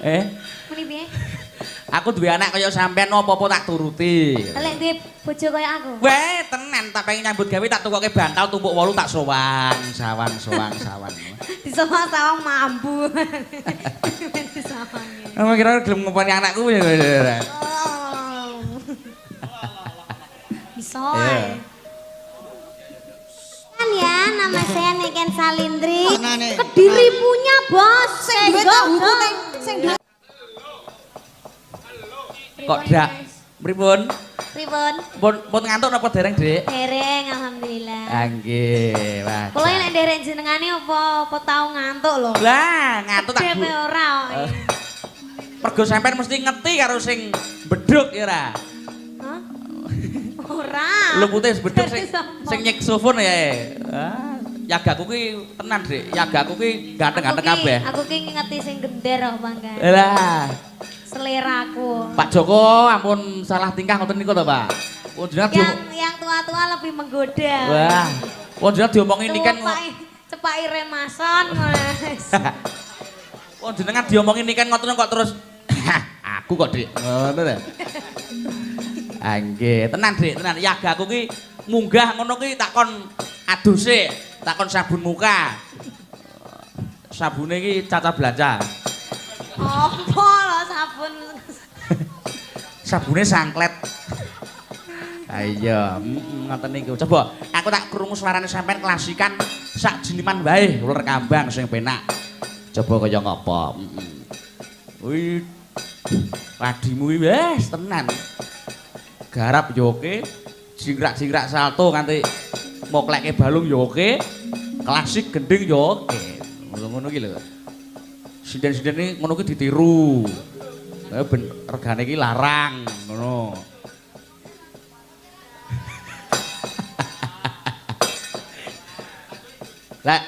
Muni piye? Aku duwe anak kaya sampean apa-apa tak turuti. Lek duwe bojo kaya aku. Weh, tenan tak pengen nyambut gawe tak tukoke bantal tumpuk 8 tak sowang. Disawang-sawang mambu. Disawangi. Kamu kira gelem ngoponi anakku ya. Bisa. Kan ya, nama saya Niken Salindri. Kediri punya bos. Sing Kok dak? Pripun? Pripun? Pun ngantuk napa dereng, Dik? Dereng, alhamdulillah. Nggih, wah. Kula nek dereng jenengane apa tau ngantuk lho. Lah, ngantuk tak Dewe ora. Pergo sampean mesti ngerti karo sing bedhug ya ora? Hah? Ora. Lho putih bedhug sing nyeksofon ya. Yagaku ki tenan, Dik. Yagaku ki ganteng-ganteng kabeh. Aku ki ngerti sing gender kok, Bangga. Lah, seleraku. Pak Joko ampun salah tingkah ngoten niku to, Pak. Yang tua-tua lebih menggoda. Wah. Wong jenengan diomongi niken cepaki remason, Mas. Wong jenengan diomongi niken ngoten kok terus aku kok, Dik. Ngono lho. Ah nggih, tenan, Dik, tenan. Yagaku ki munggah ngono ki takon aduse, takon sabun muka. Sabune ki caca belanja. Apa lho sabun? Sabune sangklet. Ayo, ngoten niku. Coba aku tak krungu suarane sampean klasikan sak jeniman wae uler kambang sing penak. Coba kaya ngapa? Wih. Padimu iki wis tenan. Garap yo oke, jingrak-jingrak salto nganti moklekke balung yo oke, klasik gending yo oke. Ngono iki lho. Sinden-sinden iki ngono ki ditiru. Ben regane iki larang ngono. Lah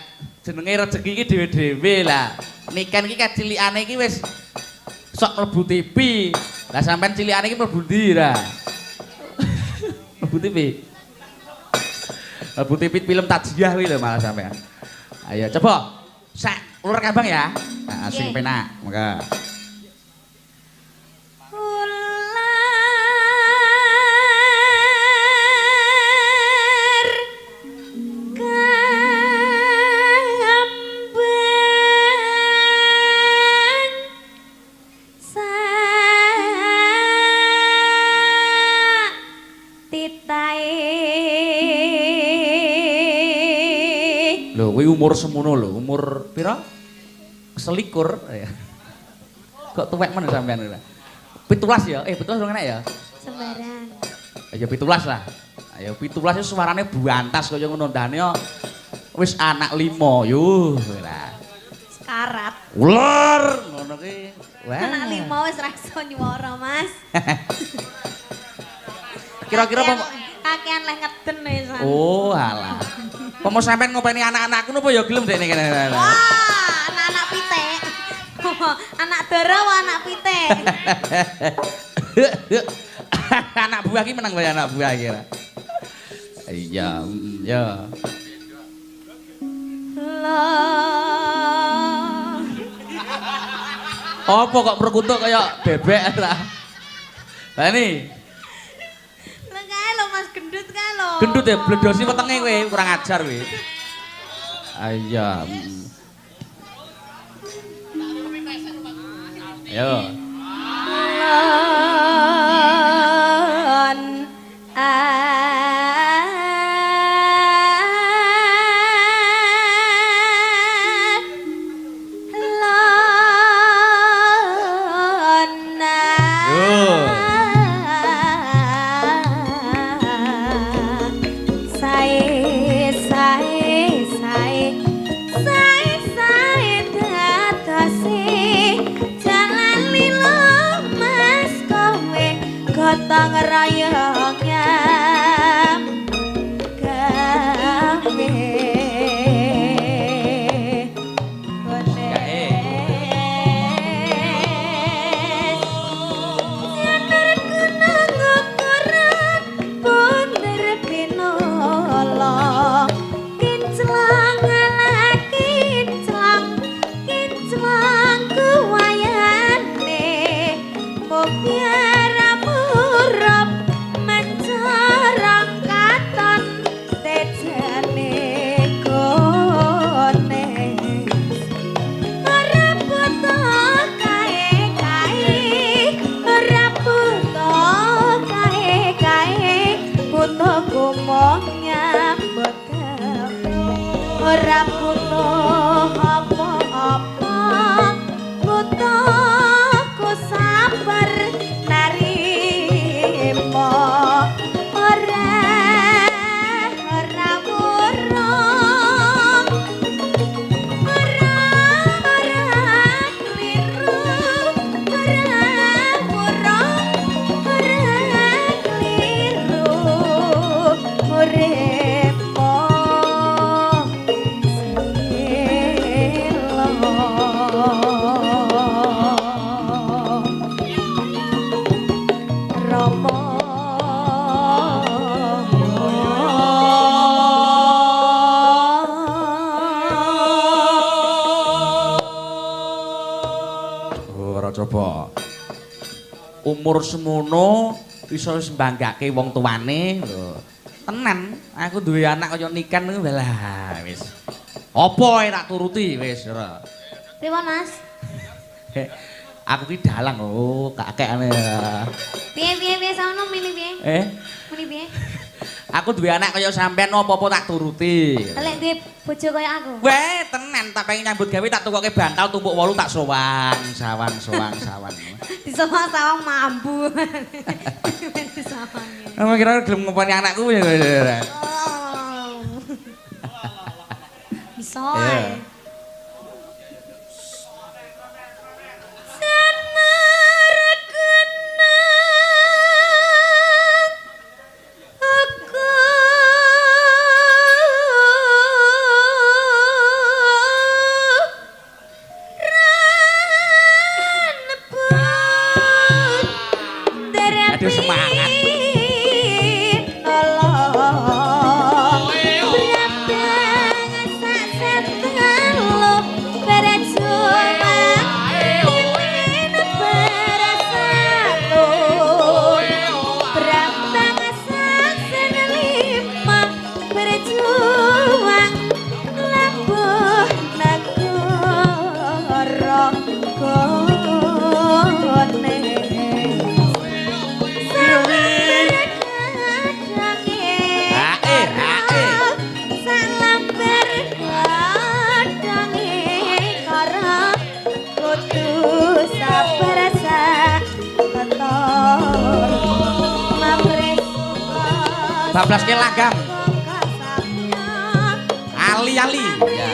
jenenge rezeki iki dhewe-dhewe lah. Niken iki kacilikane iki wis sok mlebu TV. Lah sampean cilikane iki mlebu ndi ra? Mlebu TV. Mlebu TV film Tajiah kuwi lho malah sampean. Ayo coba sak ular kambang ya. Nah, sing penak. Monggo. Kuwi umur semono lho, umur pira? Selikur ya. Kok tuwek men sampean lho. 17 ya? 17 urung enak ya? Sembarang. Ayo 17 lah. Ayo 17 itu suarane buantas kaya ngono ndane wis anak 5 yo. Sekarat. Ular ngono ki. Wah. Anak 5 wis ra iso nyuwara, Mas. Kira-kira kakean leh ngeden wis. Oh, alah. Pomo sampean ngopeni anak-anakku napa ya gelem dek kene. Wah, anak-anak pitik. Anak dara wa anak pitik. Anak buah ki menang wae anak buah ki. Iya, ya. Apa kok perkutuk kaya bebek ta? Lah ni. Lah kae lho Mas gendut kae lho. Gendut ya bledosi wetenge kowe kurang ajar kowe. Ayo. Ayo. Ora butuh apa-apa, butuh ku sabar narima. Ora murung, ora kliru, ora murung, ora kliru, uripmu coba umur semono iso sembanggake wong tuane lho. Tenan, aku duwe anak kaya Niken kuwi lah wis. Apa tak turuti wis ora. Pripun, Mas? Aku ki dalang lho, kakekane. Piye sono milih piye? Muni piye? Aku duwe anak kaya sampean apa-apa tak turuti. Lek duwe bojo kaya aku. Weh, tenan tak pengen nyambut gawe tak tukoke bantal tumpuk 8 tak sowan. Disawang-sawang mambu. Disawang. Kamu kira gelem ngoponi anakku ya. Oh. Bisa. Semangat. Bablas ke langgam. Ali-ali. Ya.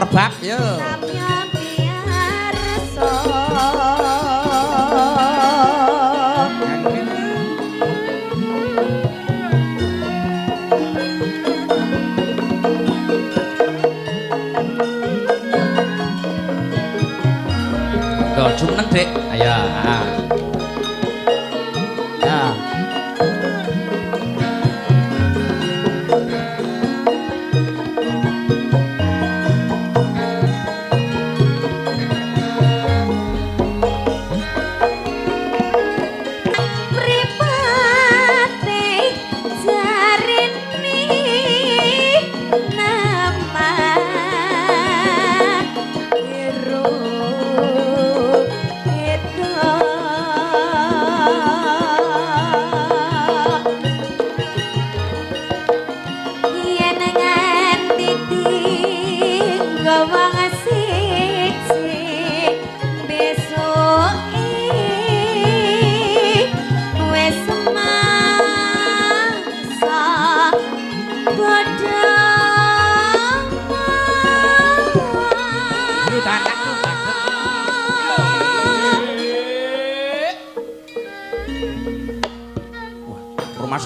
Rebak yo. Go jumeneng, Dik. Ayo.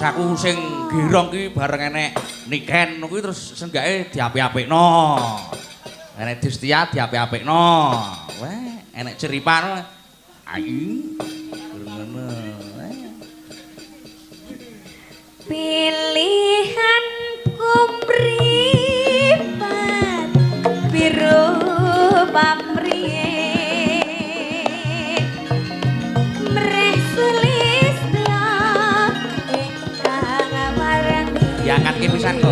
Aku sing girong ki bareng enek Niken kuwi terus senggake diapik-apikno. Enek Destia diapik-apikno. Weh, enek Ceripan. Ayo. Ngono. Pilihan kumripat biru pamrih diangkat pisan kok.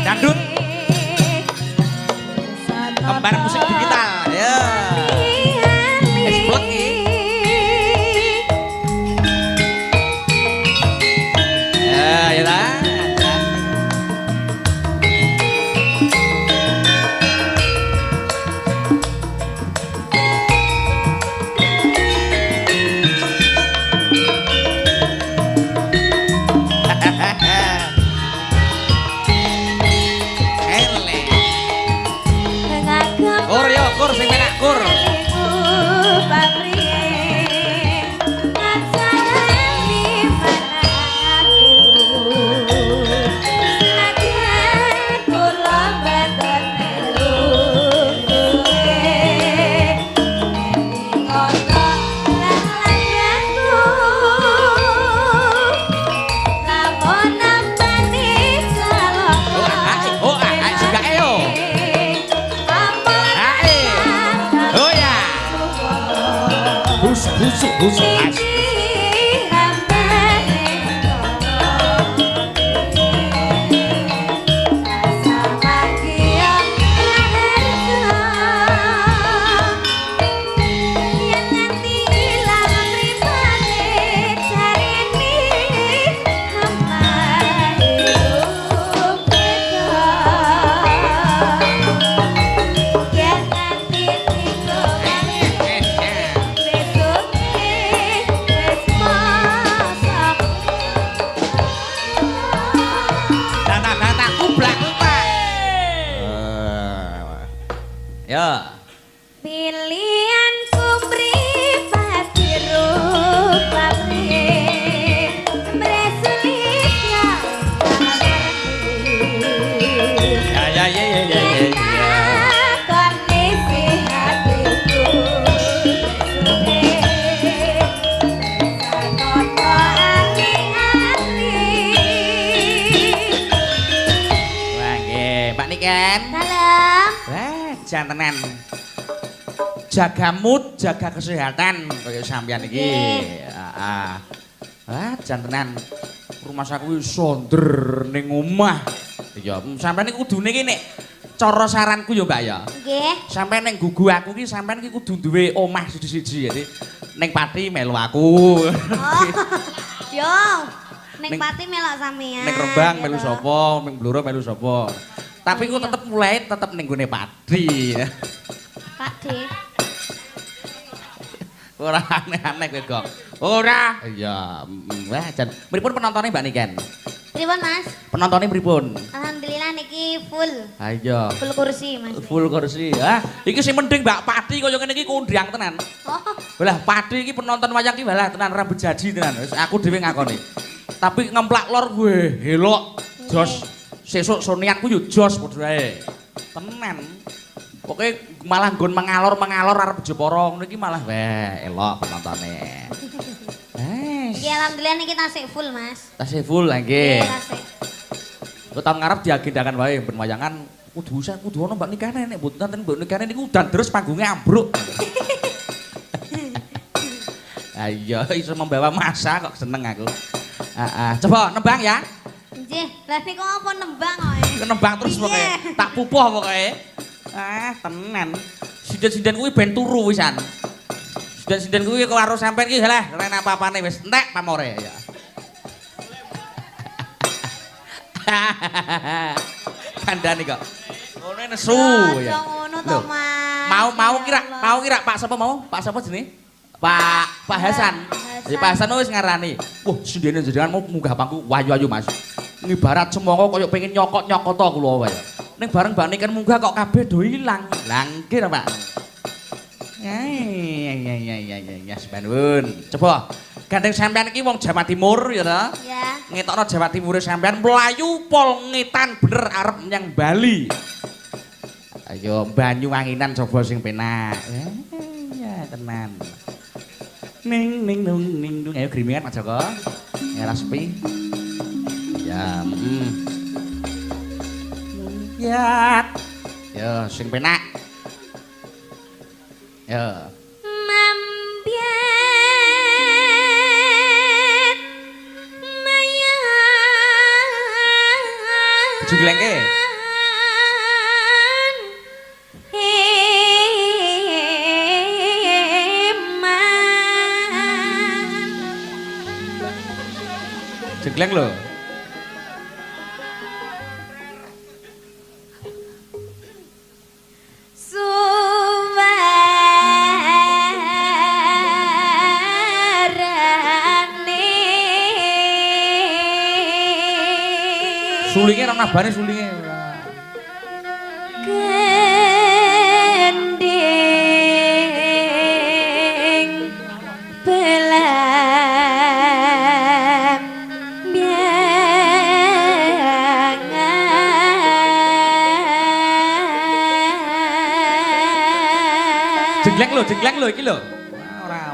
Dangdut kembar musik digital ya explode ki ya lah kur sing enak kur busuk ya pilihanku pribadi rupa bresulisnya ya kondisi hatiku Mbak Niken salam jantenan jaga mood, jaga kesehatan kaya sampeyan iki. Heeh. Jantenan rumah saku sonder ning omah. Ya, sampeyan iki kudune iki nek cara saranku ya, Mbak ya. Nggih. Sampeyan ning gugu aku iki sampeyan iki kudu duwe omah siji-siji. Jadi ning Pati melu aku. Oh. Yo. Ning Pati melok sampean. Ning Rembang melu sapa, ning Blora melu sapa. Tapi ku tetep mulai tetep ning gone Padi. Padi. Ora aneh-aneh kowe, Gok. Ora. Iya, wah jan. Pripun penontonnya Mbak Niken? Pripun, Mas? Penontonnya pripun? Alhamdulillah niki full. Ha iya. Full kursi, Mas. Full kursi. Ah, iki sing mending Mbak Padi kaya ngene iki kondang tenan. Oh. Lah Padi iki penonton wayang iki walah tenan rambut jaji tenan. Wis aku dhewe ngakoni. Tapi ngemplak lor gue helok. Jos sesuk sonianku yo jos padha ae. Tenan. Pokoke malah nggon mengalor-mengalor arep Jepara ngono iki malah weh elok penontonnya. Iki alhamdulillah niki tasik full, Mas. Tasih full lah nggih. Tasik. Kok tahun ngarep diagendakan wae ben wayangan kudu ono Mbak Nikane nek mboten wonten Mbak Nikane niku udan terus panggungnya ambruk. Ayo iso membawa masa kok seneng aku. Coba nembang ya. Nggih, lah niku apa nembang kok. Nembang terus pokoke. Tak pupuh pokoke. Tenan. Sinden-sinden kuwi ben turu wisan. Sinden-sinden kuwi karo sampean iki lah ren apa-apane wis entek pamore ya. Kandhane kok. Ngono nesu ya. Ngono to, Mas. Mau kira Pak sapa mau? Pak sapa jenenge? Pak Hasan. Ya Pak Hasan wis ngarani. Wah, sindene jenengan mau munggah pangku wayu-ayu Mas. Ngibarat semangka koyo pengen nyokot-nyokot to kula wae. Ning bareng Mbak Niken munggah kok kabeh do ilang. Lah nggih Pak. Ya, sebanun. Coba gandeng sampean iki wong Jawa Timur ya ta? Ya. Ngetokno Jawa Timur sampean mlayu pol ngetan bener arep menyang Bali. Ayo banyu anginan coba sing penak. Ya tenan. Ning ning nung ning dung ayo grimingan Mas Joko. Ya sepi. Ya. Ya. Yo sing penak. Yo. Mampir maya Juglengke. Jegleng lho. Sulinge ora nabane sulinge. Gending belam biangan. Jegleng lho iki lho. Ora.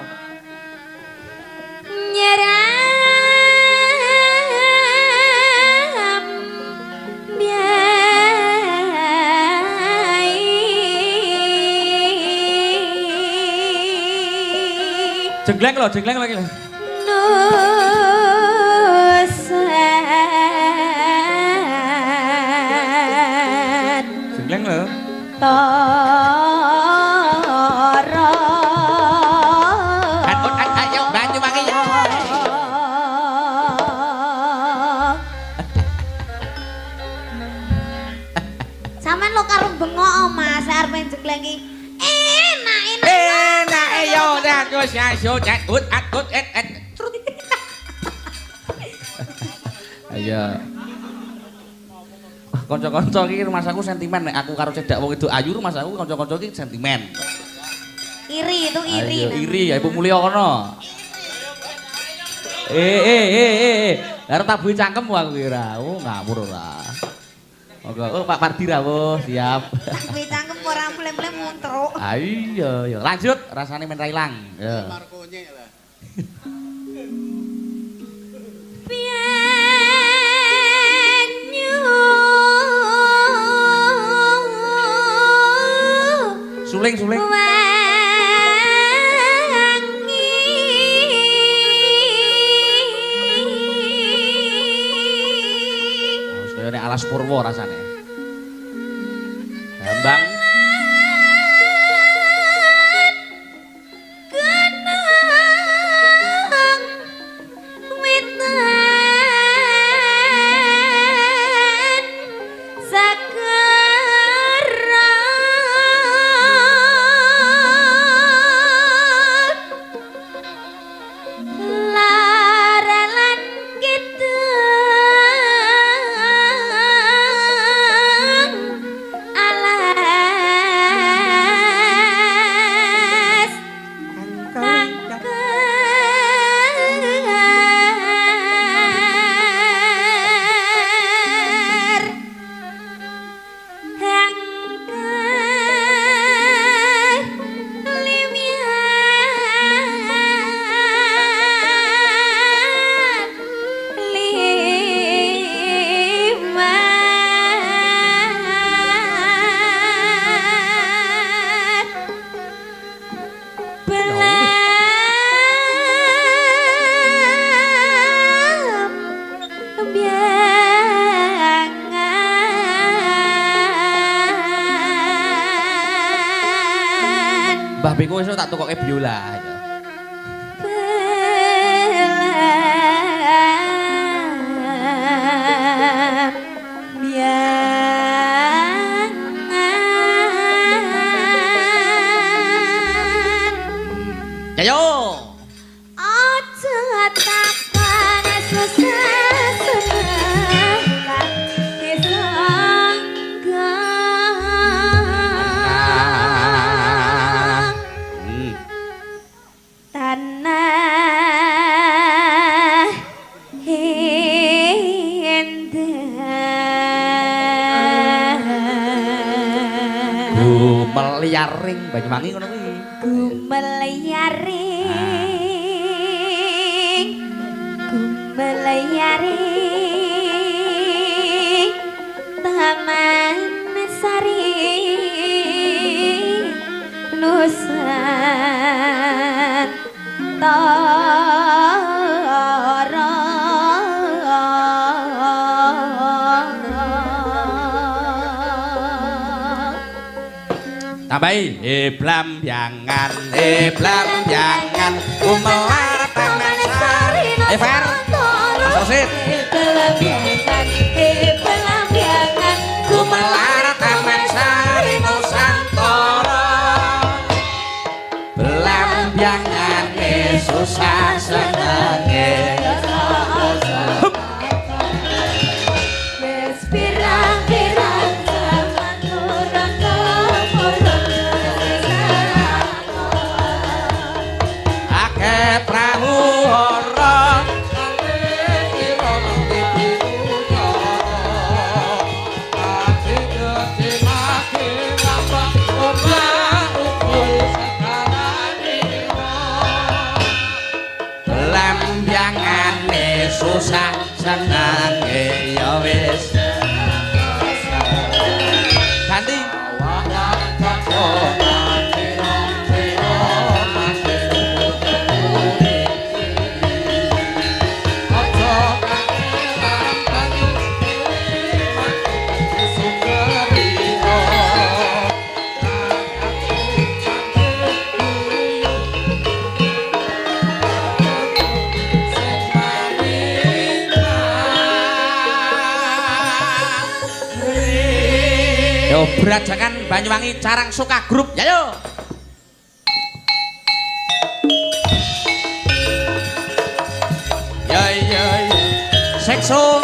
Jegleng lho iki lho. Nusan Jegleng lho. Tara Ayo banyu wangi ya. Sampeyan lo karo bengok Mas arep main jegleng iki. Enak. Enak yo dak wis ayo cat atut Ayo. Kanca-kanca iki rumah aku sentimen nek aku karo cedak wong itu ayu rumah aku kanca-kanca iki sentimen. Iri itu iri. Ayo, iri ya Ibu Mulya kono. Arep tak buhi cangkem aku kira. Oh, ngawur ora. Monggo. Oh, Pak Pardira, oh, siap. Kuwi cangkem ora mlem-mlem muntruk. Ah iya, ya. Lanjut, rasane men ra ilang. Ya. Suling. Nek alas purwa rasane. Bambang Mbah Beko esuk tak tukoke biola. Ayo. Aja takkan sesenengkan disanggang tanah indah Gumeliaring Banyuwangi ngono kuwi. Gumeliaring taman Batara tambahi blamyangan kumelar taman sari Fer sosit blamyangan kumelar taman sari Nusantara blamyangan susah senenge wis pirang-pirang zaman turun temurun akeh pramuhara lambyangane susah senenge ya wis ganti yo Brajangan Banyuwangi Carang Suka Grup ya yo ya sekso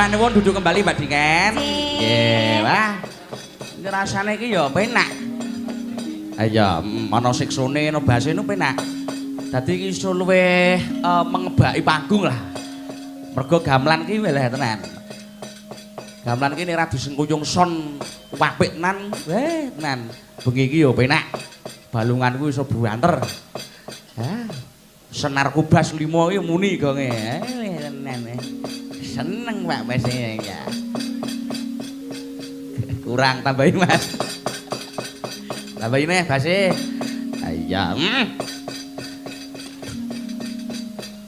Manuwun duduk kembali Mbak Dingen. Nggih. Wah. Iki rasane iki ya penak. Ayo, ana siksone, ana basene penak. Dadi iki iso luwih mengebaki panggung lah. Mergo gamelan ki weleh tenan. Gamelan ki nek ra disengkuyung son apik tenan, tenan. Bengi iki ya penak. Balunganku iso buanter. Hah. Senar kubas 5 iki muni gonge. Tenan. Seneng Pak Mas ya. Kurang tambahin Mas. Tambahin nih base. Ayo.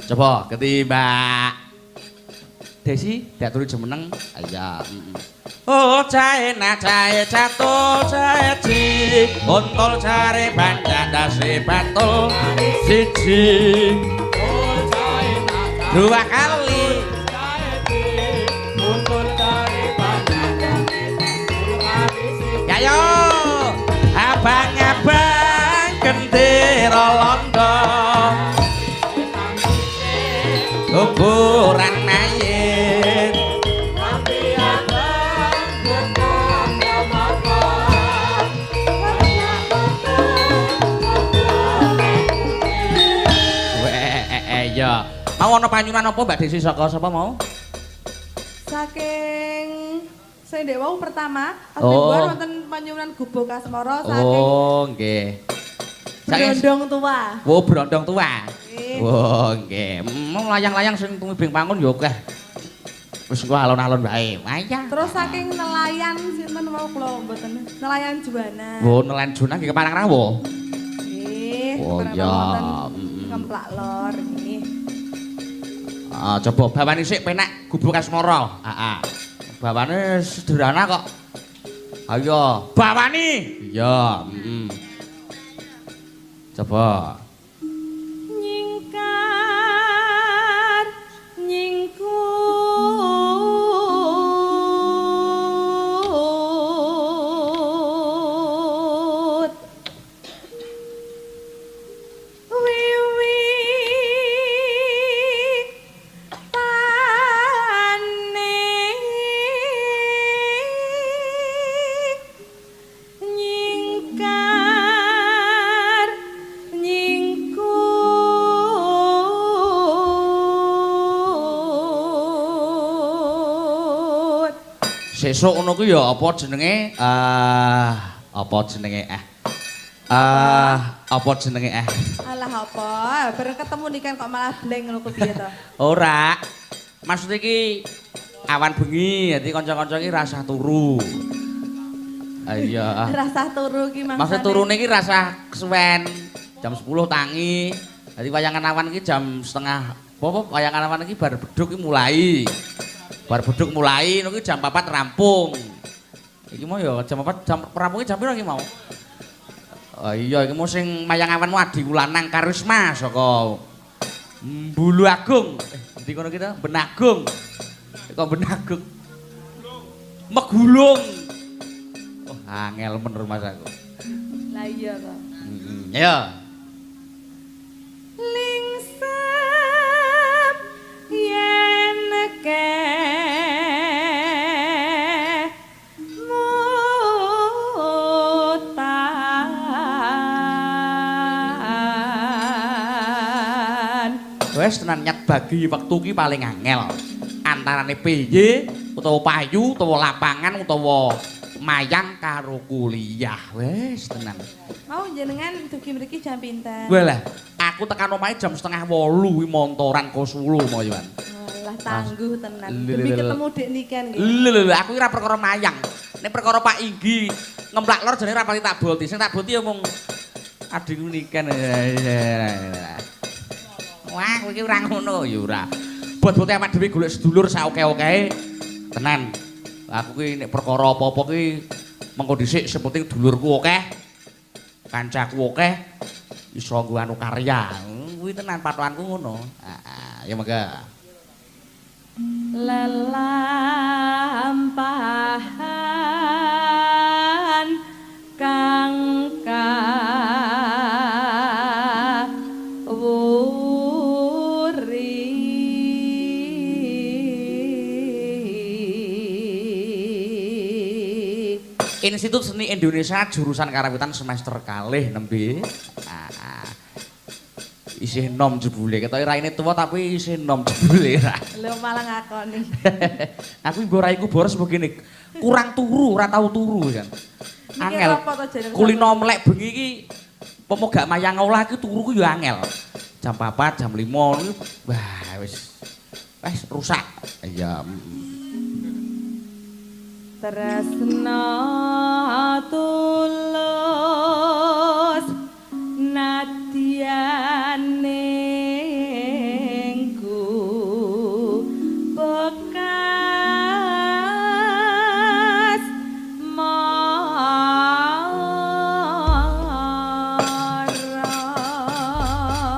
Coba ganti Mbak Desi, dak turu jemeneng. Ayo. Oh cahe na cahe jatuh cahe ci kontol cari banyak dasi batul siji dua kali ayo abang-abang gendera londo ukuran nayin ya mau ana panyunan apa Mbak Desi saka sapa mau? Saking sing ndek wau pertama, asline wonten panyunan Gubuk Asmara saking Oh, nggih. Brondong tua. Oh, brondong tua. Nggih. Oh, nggih. Layang-layang sing tumibing pangun ya akeh. Wis engko alon-alon wae. Wayah. Terus saking nelayan sinten mau kula mboten. Nelayan Juwana. Oh, nelayan Juna nggih ke Parangrawa. Nggih. Oh, Parang ya. wonten Kemplak Lor nggih. Coba bawane sik penak Gubuk Asmara. Heeh. Bawane sederhana kok. Ayo, bawani. Iya, Coba. Nyingkar nyingkut wiwi paning nyingkar nyingkut Sesuk ngono ku ya apa jenenge? Apa jenenge? Apa jenenge? alah apa bareng ketemu nih kan kok malah blank ngono ku piye to Ora. Maksud iki awan bengi, dadi kanca-kanca iki rasah turu. Iya. rasah turu ki Maksud turune iki rasah kesuwen. Jam 10 tangi. Dadi wayangan awan iki jam setengah apa wayangan awan iki bar beduk iki mulai. Bar beduk mulai niku jam 4 rampung. Iki mau ya jam 4 jam rampung iki jam piro iki mau? Oh iya iki mau sing mayang awanmu Adi Wulanang Karisma saka Bulu Agung. Ndi kono kita Benagung. Kok Benagung? Megulung. Oh, angel bener Mas aku. lah iya to Ya. lingsep yen mutan Wes tenan nyat bagi wektu ki paling angel. Antarane PY utawa payu utawa lapangan utawa mayang karo kuliah. Wes tenan. mau jenengan dugi mriki jam pinten Walah, aku tekan omahe jam 7:30 kuwi montoran ko Solo mau Yohan. Walah tangguh tenan Lho, demi lho, lho. ketemu Dek Niken nggih Lho, aku ora perkara mayang. Nek perkara Pak Inggi ngemplak lor jane rapati tak bolti. Sing tak bolti ya mung adikku niken. Wah, kowe iki ora ngono ya ora. Bot-bote awak dhewe golek sedulur saoke-okehe. Tenan. Aku ki nek perkara apa-apa ki mengko dhisik sepenting dulurku akeh. Kancaku akeh iso nggo anu karya. Kuwi tenan patokanku ngono. Heeh, ya mangga. lelampahan kang kawuri Institut Seni Indonesia jurusan karawitan semester kalih nembe. Isih nom jebule. Ketoke raine tuwa tapi isih nom jebule ra. Lho malah ngakoni. Aku iku raiku boros begini. Kurang turu, ora tau turu kan. Angel. Kulino melek bengi iki pomo gak mayang olah iki turuku ya angel. Jam 4, jam 5 wah wis rusak. Ya. Tresna tulus nadyanengku bekas marah.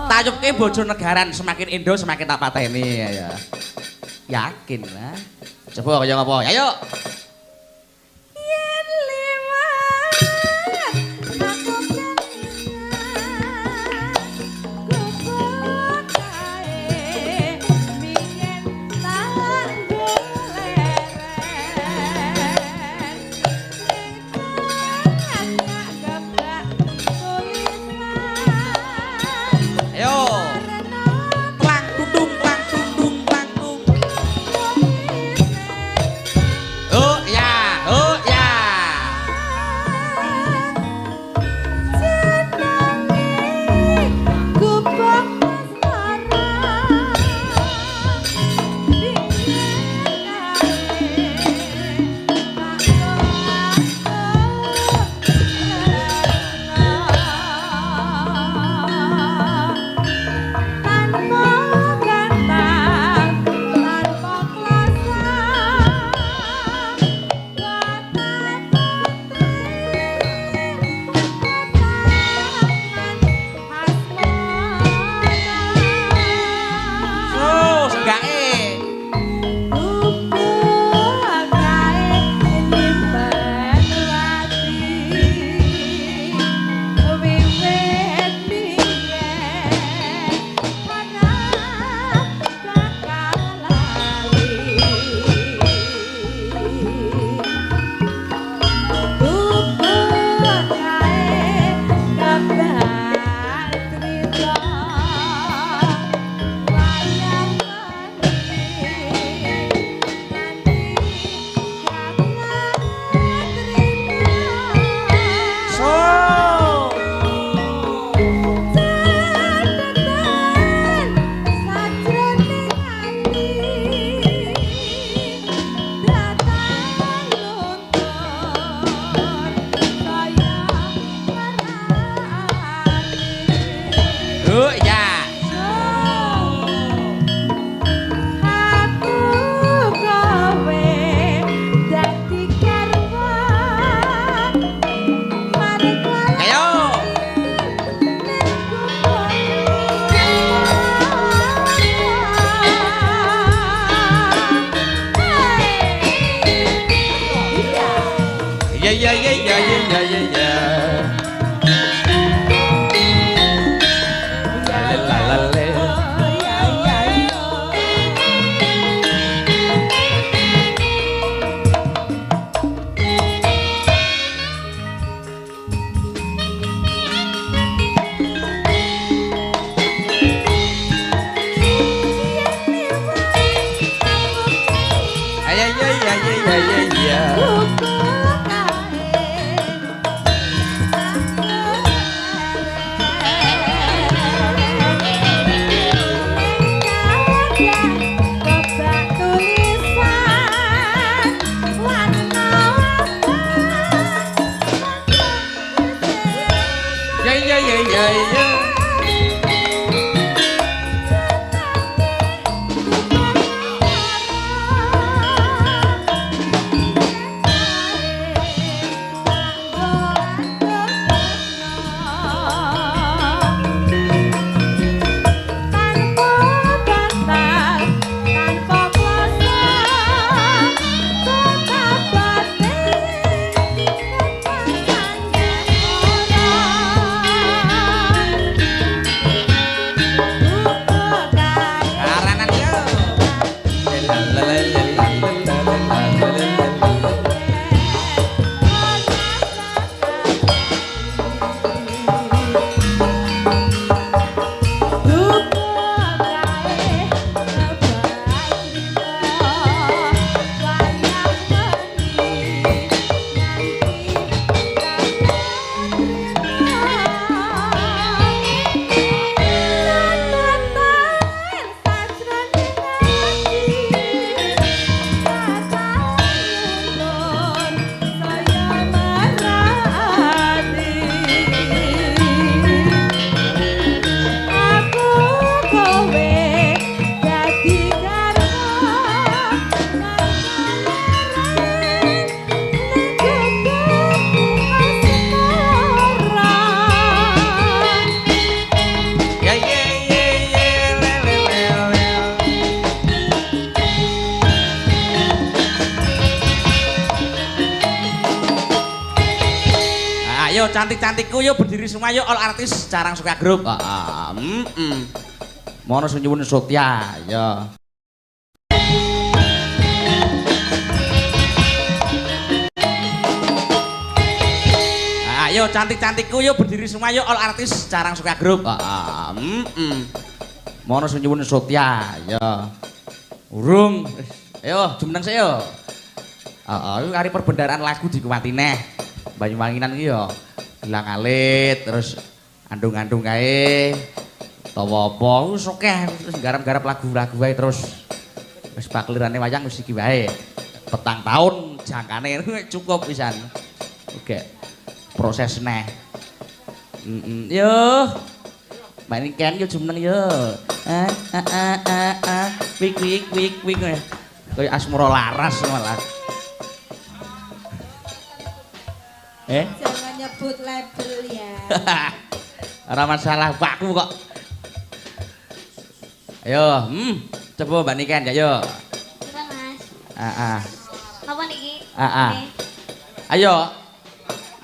Tayubke bojo negaran semakin Indo semakin tak pateni ya. Yakin lah. Coba kaya ngapa? Ayo. cantik-cantikku yuk berdiri semua yuk all artis Carang Suka Group. Mono sing nyuwun Sotya ya. Ayo cantik-cantikku yuk berdiri semua yuk all artis Carang Suka Group. Mono sing nyuwun Sotya ya. Urung. Ayo jumeneng sik yo. Heeh, kari perbendaharaan lagu dikuwati neh. Banyuwanginan iki yo Gilang Alit terus andung-andung kae. Tawa apa wis akeh garap-garap lagu-lagu wae terus wis paklirane wayang wis iki wae. Petang tahun jangkane cukup pisan. Oke. Proses neh. Yo. Mbak Niken yo jumeneng yo. Wik. Kayak Asmara Laras malah. Jangan nyebut label ya. Ora masalah pakku kok. Ayo, coba Mbak Niken ya yo. Coba Mas. Apa niki? Ayo.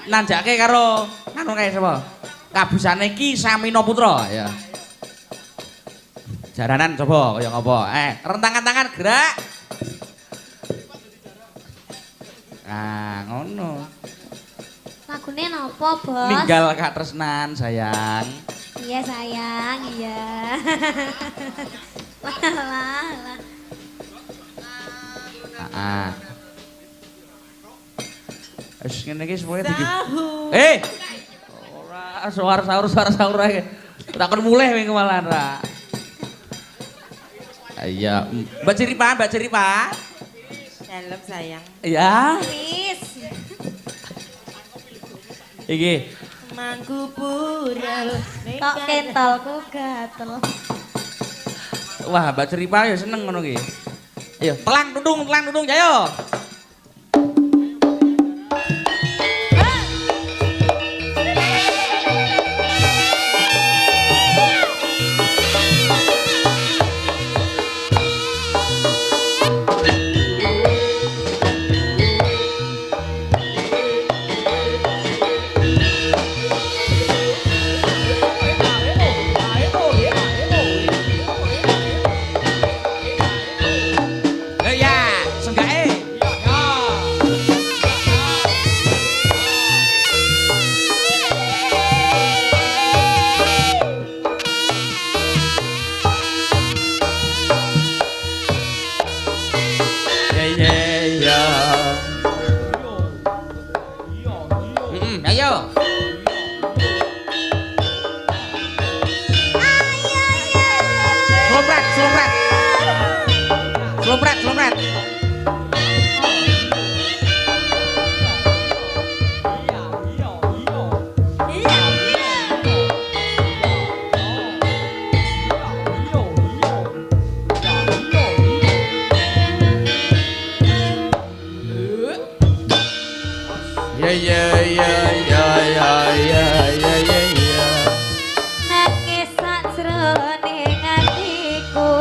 Nanjake karo anu kae sapa? Kabusane Ki Samino Putra ya. Jaranan coba kaya ngapa? Rentangan tangan gerak. Ngono. Lagune napa, Bos? Ninggal Kak Tresnan, sayang. Iya, sayang, iya. Lah. Wis ngene iki semuanya dikit. Ora suara sahur ae. Takon mulih wingi malahan ra. Iya, Mbak Ceripa. Dalam sayang. Iya. Wis. Iki. Mangku pura. Kok kentolku gatel. Wah, Mbak Ceripa ya seneng ngono iki. Ayo, telang dudung ayo. Slompret. Nangis sajroning atiku.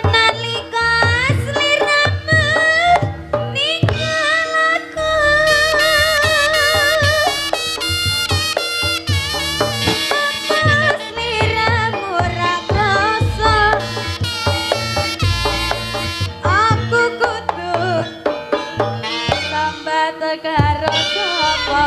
Nalika sliramu ninggal aku. Sliramu ra krasa. Aku kudu sambat karo sapa.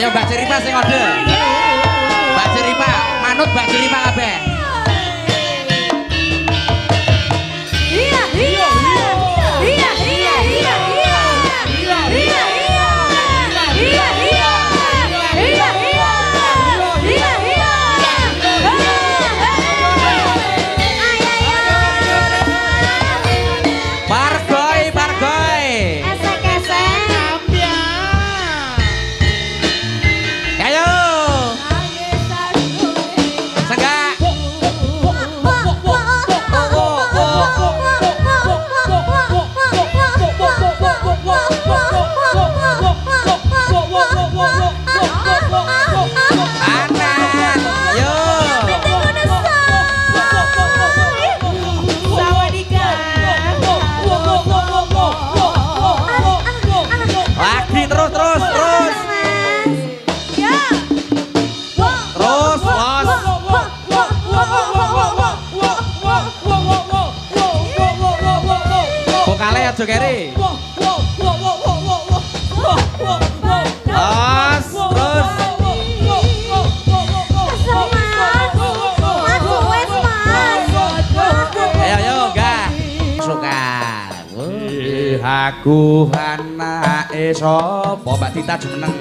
Ayo Mbak Ceripa sing ngode. Mbak Ceripa, manut Mbak Ceripa kabeh. Iya, iya. Iya, iya, iya, iya. Iya, iya. Iya, iya. Iya, iya. Iya, iya. Pargoy, pargoy. Esek-esek. Ayo. Senggak. Anan. Ayo. Lagi terus terus terus. Terus los. Vokale aja keri. Los terus. Ayo ayo enggak. Suka. Aku anake sapa Mbak Tita jeneng.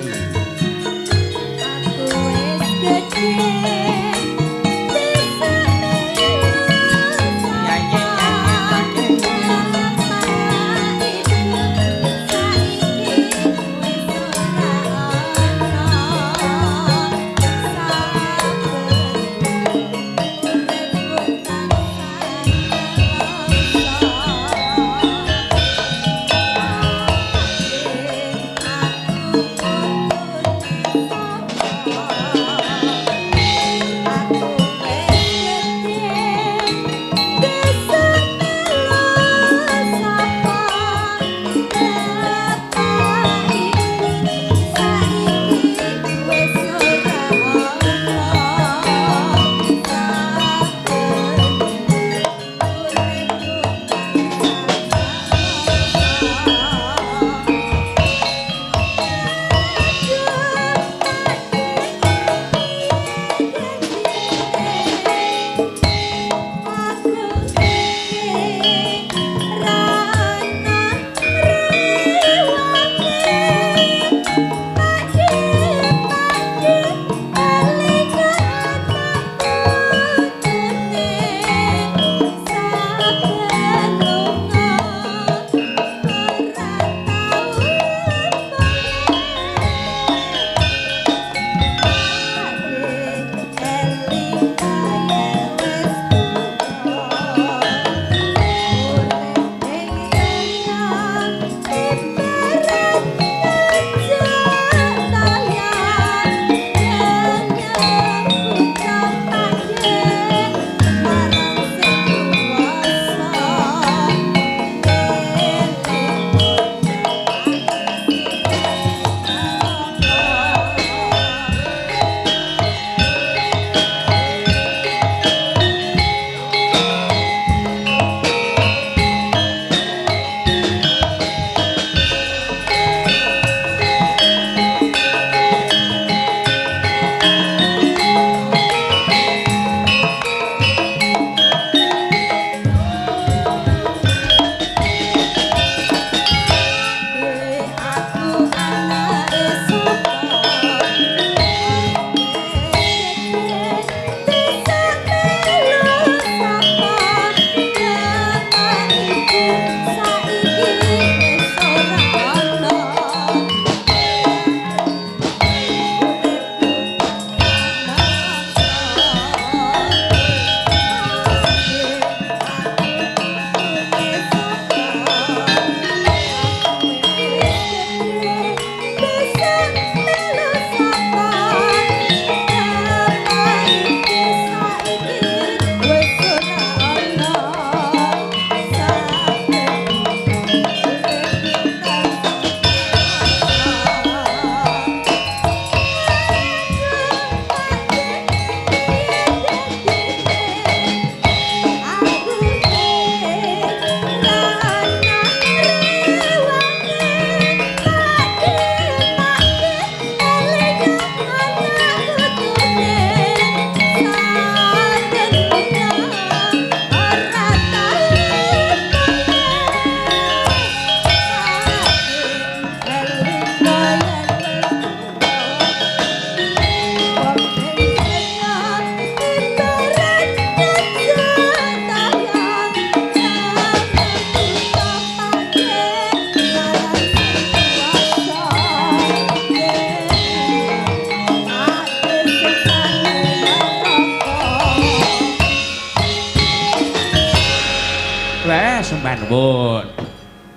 Ampun.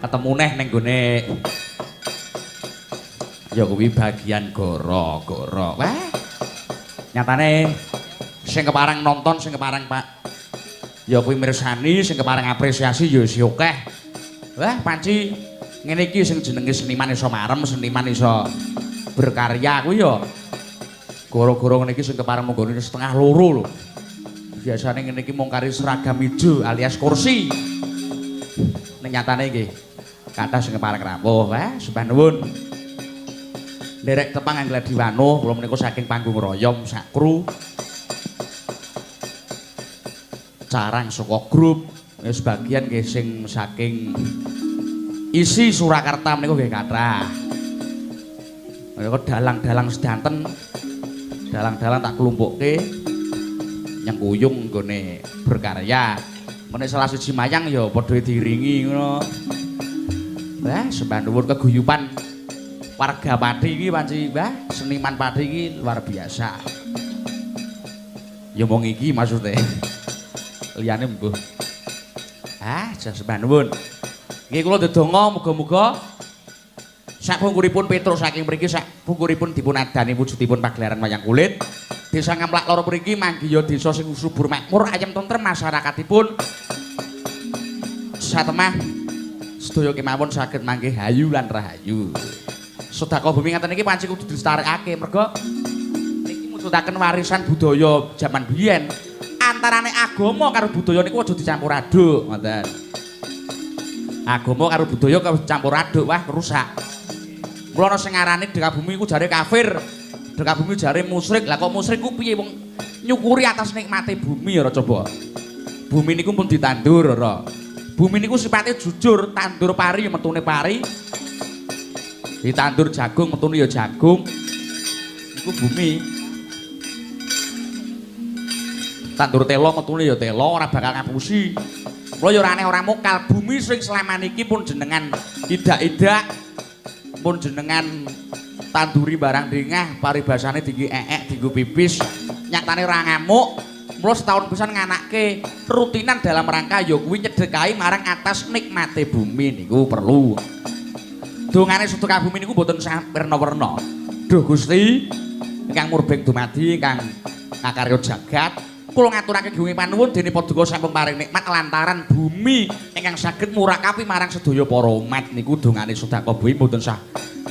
Ketemu neh ning gone ya kuwi bagian goro-goro. Wah. Nyatane sing kepareng nonton, sing kepareng Pak ya kuwi mirsani, sing kepareng apresiasi ya si akeh. Wah, panci ngene iki sing jenenge seniman iso marem, seniman iso berkarya kuwi ya goro-goro ngene iki sing kepareng munggone setengah loro lho. Biasane ngene iki mung kari seragam ijo alias kursi. Ning nyatane nggih kathah sing kepareng rawuh. Wah, sembah nuwun. Nderek tepang Angladi Wanuh, kula menika saking panggung Royom sak kru. Carang saka grup, sebagian nggih sing saking isi Surakarta menika nggih kathah. Menika dalang-dalang sedanten, dalang-dalang tak kelumpukke nyengkuyung nggone berkarya. Menek salah siji mayang ya padha diiringi ngono. Wah, sembah nuwun keguyuban warga Pati iki panci, Mbah, seniman Pati iki luar biasa. Ya mong iki maksude. Liyane mbuh. Ah, sembah nuwun. Nggih kula ndedonga muga-muga sakpungkuripun Petrus saking mriki sakpungkuripun dipun adani wujudipun pagelaran wayang kulit. Desa Ngamplak Loro mriki manggiya desa sing subur makmur, ayem tentrem masyarakatipun. Satemah sedaya kemawon saged manggih hayu lan rahayu. Sedekah bumi ngaten iki panci kudu dilestarekake merga niki mujudaken warisan budaya jaman biyen. Antarane agama karo budaya niku aja dicampur aduk, ngoten. Agama karo budaya campur aduk, wah rusak. Mula ana sing ngarani Dekabumi iku jare kafir. Dekabumi jare musyrik. Lah kok musyrik ku piye wong nyukuri atas nikmate bumi ora coba. Bumi niku pun ditandur ora. Bumi niku sipate jujur, tandur pari metune pari. Ditandur jagung metune ya jagung. Iku bumi. Tandur telo metune ya telo, ora bakal ngapusi. Mula ya ora aneh ora mokal. Bumi sing selama niki pun jenengan idak-idak, pun jenengan tanduri barang dingah, paribasane tinggi dienggo pipis, nyatane ora ngamuk. Mula setahun pisan nganakke rutinan dalam rangka ya kuwi nyedekahi marang atas nikmate bumi niku perlu. Dongane Sedekah Bumi niku mboten werna-werna. Duh Gusti, ingkang murbeng dumadi, ingkang ngakarya jagat, kula ngaturake gunging panuwun dene Paduka sampun paring nikmat lantaran bumi ingkang saged murakapi marang sedaya para umat niku dongane Sedekah Bumi mboten sah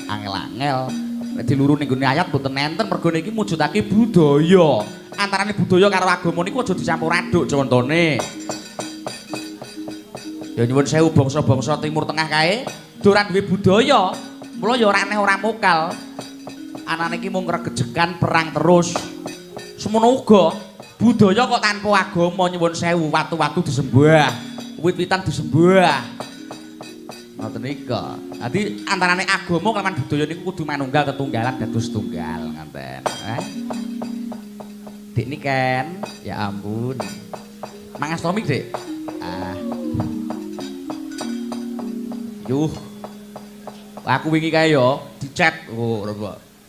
angel-angel. Nek diluru ning gone ayat mboten enten mergo niki mujudake budaya. Antarane budaya karo agama niku aja dicampur aduk contone. Ya nyuwun sewu bangsa-bangsa Timur Tengah kae ora duwe budaya, mula ya ora aneh ora mokal. Anane iki mung regejekan perang terus. Semono uga budaya kok tanpa agama nyuwun sewu, watu-watu disembah, wit-witan disembah. Ngoten nika. Dadi antarane agama kalawan budaya niku kudu manunggal ketunggalan dados tunggal ngoten. Dik niken, ya ampun. Mangastomi, Dik. Yuh. Aku wingi kae ya dicet. Oh,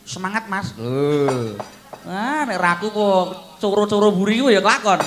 semangat Mas. Nek raku kok coro-coro buri ku ya kelakon.